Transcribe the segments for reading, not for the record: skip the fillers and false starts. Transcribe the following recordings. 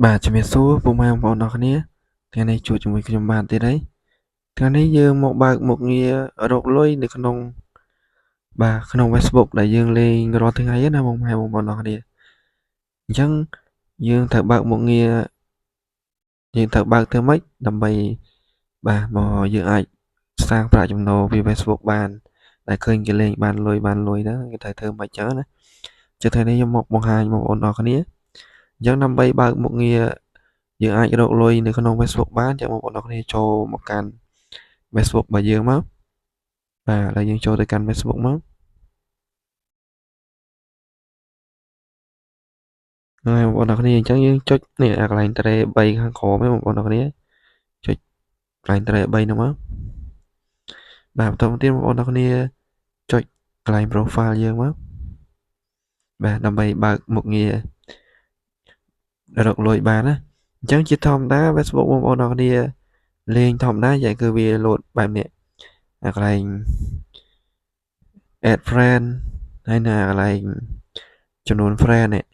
បាទជំរាបសួរពុកម៉ែបងប្អូនអរគ្នាថ្ងៃនេះជួបជាមួយខ្ញុំបានទៀតហើយថ្ងៃនេះយើងមកបើកមុខងាររកលុយនៅក្នុង Facebook ដែលយើងលេងរាល់ថ្ងៃណាបងប្អូនអរគ្នាអញ្ចឹងយើងត្រូវបើកមុខងារយើងត្រូវបើកទៅម៉េចដើម្បីបាទមកយើងអាចសាងប្រាក់ចំណូលពី Facebook បានដែលឃើញគេលេងបានលុយហ្នឹងគេត្រូវធ្វើម៉េចចឹងណាចុះថ្ងៃនេះខ្ញុំមកបង្ហាញបងប្អូនអរគ្នាអញ្ចឹងដើម្បីបើកមុខងារយើងអាចរកលុយនៅក្នុង Facebook បានចាំបងប្អូនអរគ្នាចូលមកកាន់ Facebook របស់យើងមកបាទឥឡូវយើងចូលទៅកាន់ Facebook មកហើយបងប្អូនអរគ្នាអញ្ចឹងយើងចុចនេះអាកន្លែងត្រេ3ខាងក្រោមហ្នឹងបងប្អូនអរគ្នាចុចកន្លែងត្រេ3ហ្នឹងមកបាទបន្តមកទៀតបងប្អូនអរគ្នាចុចកន្លែង profile យើងមកបាទដើម្បីបើកមុខងាររកលុយបានណាអញ្ចឹងជាធម្មតា Facebook បងប្អូនអរគ្នាលេងធម្មតាយ៉ាងគឺវាលោតបែបនេះអាកន្លែង add friend ហើយនៅកន្លែងចំនួន friend នេះ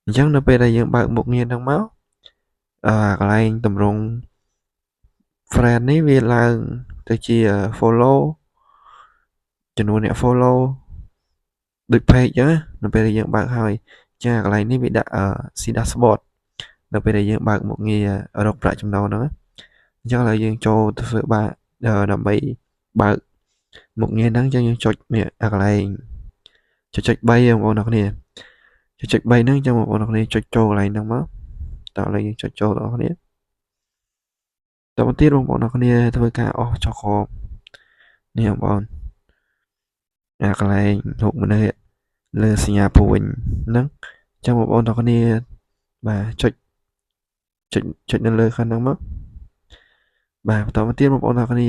អញ្ចឹងនៅពេលដែលយើងបើកមុខងារហ្នឹងមកកន្លែងតម្រង់ friend នេះវាឡើងទៅជា follow ចំនួនអ្នក follow ដូច page អញ្ចឹងនៅពេលដែលយើងបើកហើយអញ្ចឹងកន្លែងនេះវាដាក់see dashboard នៅពេលដែលយើងបើកមុខងាររកប្រាក់ចំណូលហ្នឹងអញ្ចឹងឥឡូវយើងចូលទៅធ្វើបាកដើម្បីបើកមុខងារហ្នឹងអញ្ចឹងយើងចុចនេះអាកន្លែងចុច3បងប្អូនអរគ្នាចុច3ហ្នឹងអញ្ចឹងបងប្អូនអរគ្នាចុចចូលកន្លែងហ្នឹងមកតោះឥឡូវយើងចុចចូលបងប្អូនគ្នាតទៅទៀតបងប្អូនអរគ្នាធ្វើការអស់ចុះក្រោមនេះបងប្អូនអាកន្លែងរូបមនុស្សលើសញ្ញាព្រួយហ្នឹងអញ្ចឹងបងប្អូនអរគ្នាបាទចុចនៅលើខាងហ្នឹងមកបាទបន្តមកទៀតបងប្អូនអរគ្នា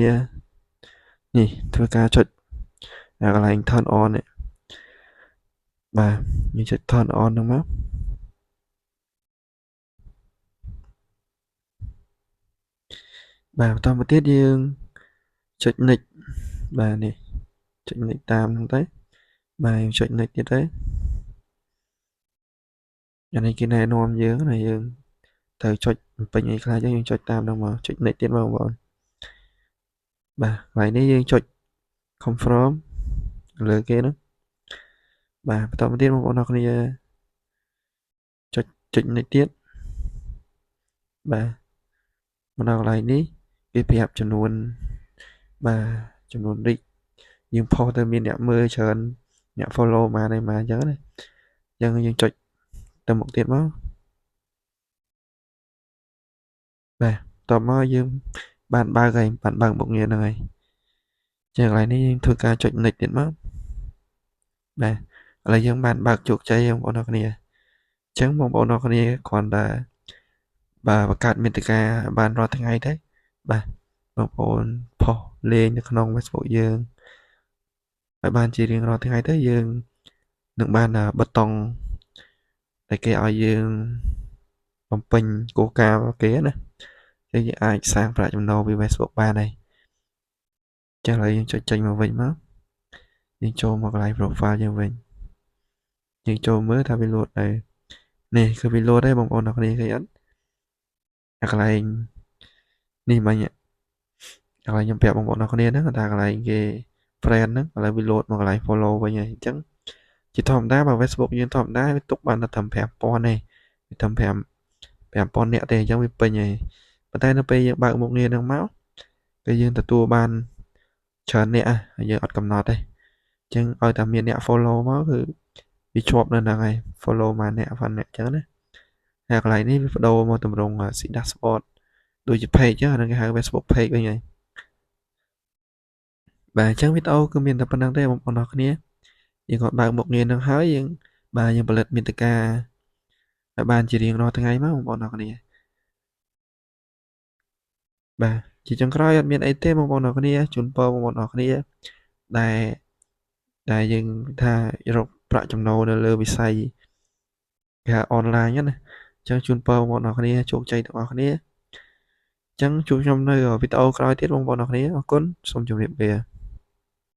នេះធ្វើការចុចអាកន្លែង turn on នេះបាទយើងចុច turn on ហ្នឹងមកបាទបន្តមកទៀតយើងចុច next បាទនេះចុច next តាមហ្នឹងទៅបាទយើងចុច next ទៀតទៅអានេះគេណែនាំយើងណាយើងត្រូវចុចបំពេញអីខ្លះចឹងយើងចុចតាមហ្នឹងមកចុច next ទៀតមកបងប្អូនបាទកន្លែងនេះយើងចុច confirm លើគេហ្នឹងបាទបន្តមកទៀតបងប្អូនអរគ្នាចុច next ទៀតបាទមកដល់កន្លែងនេះវាប្រាប់ចំនួនបាទចំនួន reach យើងផុសទៅមានអ្នកមើលច្រើនអ្នក follow មកអញ្ចឹងណាអញ្ចឹងយើងចុចទៅមុខទៀតមកបាទតបមកយើងបានបើកហើយបានបើកមុខងារហ្នឹងហើយចឹងកន្លែងនេះយើងធ្វើការចុច next ទៀតមកបាទឥឡូវយើងបានបើកជោគជ័យបងប្អូនអរគ្នាអញ្ចឹងបងប្អូនអរគ្នាគ្រាន់តែបាទបង្កើតមាតិកាបានរាល់ថ្ងៃទេបាទបងប្អូនផុសលេងនៅក្នុង Facebook យើងឲ្យបានជារៀងរាល់ថ្ងៃទៅយើងនឹងបានប៊ូតុងដែលគេឲ្យយើងបំពេញគោលការណ៍របស់គេណាចឹងយើងអាចសាងប្រាក់ចំណូលពី Facebook បានហើយចឹងឥឡូវយើងចុចចេញមកវិញមកយើងចូលមកកន្លែង profile យើងវិញយើងចូលមើលថាវាលោតហើយនេះគឺវាលោតហើយបងប្អូនអរគ្នាឃើញអត់អាកន្លែងនេះមិញកន្លែងខ្ញុំប្រាប់បងប្អូនអរគ្នាហ្នឹងថាកន្លែងគេ friend ហ្នឹងឥឡូវវាលោតមកកន្លែង follow វិញហើយអញ្ចឹងជាធម្មតាបើ Facebook យើងធម្មតាវាទុកបានតែត្រឹម5000ទេវាត្រឹម5000នាក់ទេអញ្ចឹងវាពេញហើយប៉ុន្តែនៅពេលយើងបើកមុខងារហ្នឹងមកគឺយើងទទួលបានច្រើនអ្នកហើយយើងអត់កំណត់ទេអញ្ចឹងឲ្យតែមានអ្នក follow មកគឺវាជាប់នៅហ្នឹងហើយ follow មកអ្នកអញ្ចឹងណាហើយកន្លែងនេះវាបដូរមកតម្រង់ see dashboard ដូចជា page អញ្ចឹងអាហ្នឹងគេហៅ Facebook page វិញហើយបាទអញ្ចឹងវីដេអូគឺមានតែប៉ុណ្្នឹងទេបងប្អូនអរគ្នាយើងក៏បើកមុខងារហ្នឹងហើយយើងបាទយើងផលិតមាតិកាឲ្យបានជារៀងរាល់ថ្ងៃមកបងប្អូនអរគ្នាបាទជាចុងក្រោយអត់មានអីទេបងប្អូនអរគ្នាជូនពរបងប្អូនអរគ្នាដែលយើងថារកប្រាក់ចំណូលនៅលើវិស័យគេហៅអនឡាញណាអញ្ចឹងជូនពរបងប្អូនអរគ្នាជោគជ័យទាំងអស់គ្នាអញ្ចឹងជួបខ្ញុំនៅវីដេអូក្រោយទៀតបងប្អូនអរគ្នាអរគុណសូមជម្រាបលា